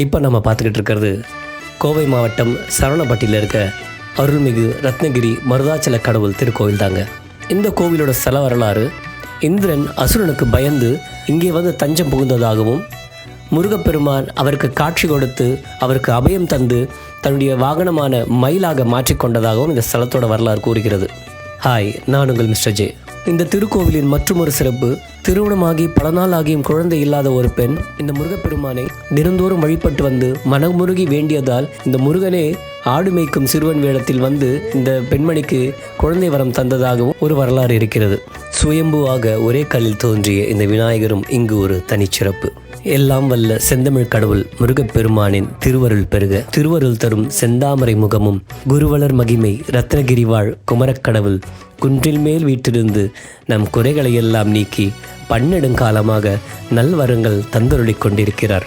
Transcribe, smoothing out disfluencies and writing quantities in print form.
இப்போ நம்ம பார்த்துக்கிட்டு இருக்கிறது கோவை மாவட்டம் சரவணப்பட்டியில் இருக்க அருள்மிகு ரத்னகிரி மருதாச்சல கடவுள் திருக்கோவில் தாங்க. இந்த கோவிலோட ஸ்தல வரலாறு, இந்திரன் அசுரனுக்கு பயந்து இங்கே வந்து தஞ்சம் புகுந்ததாகவும், முருகப்பெருமான் அவருக்கு காட்சி கொடுத்து அவருக்கு அபயம் தந்து தன்னுடைய வாகனமான மயிலாக மாற்றிக்கொண்டதாகவும் இந்த ஸ்தலத்தோட வரலாறு கூறுகிறது. ஹாய், நான் உங்கள் மிஸ்டர் ஜே. இந்த திருக்கோவிலின் மற்றொரு சிறப்பு, திருமணமாகி பல நாள் ஆகியும் குழந்தை இல்லாத ஒரு பெண் இந்த முருகப்பெருமானை தினந்தோறும் வழிபட்டு வந்து மனமுருகி வேண்டியதால் இந்த முருகனே ஆடு மேய்க்கும் சிறுவன் வேடத்தில் வந்து இந்த பெண்மணிக்கு குழந்தை வரம் தந்ததாகவும் ஒரு வரலாறு இருக்கிறது. சுயம்புவாக ஒரே கல்லில் தோன்றிய இந்த விநாயகரும் இங்கு ஒரு தனிச்சிறப்பு. எல்லாம் வல்ல செந்தமிழ் கடவுள் முருகப்பெருமானின் திருவருள் பெருக. திருவருள் தரும் செந்தாமரை முகமும் குருவலர் மகிமை ரத்னகிரி வாழ் குமரக்கடவுள் குன்றில் மேல் வீட்டிலிருந்து நம் குறைகளை எல்லாம் நீக்கி பன்னெடுங்காலமாக நல்வரங்கள் தந்தருளிக் கொண்டிருக்கிறார்.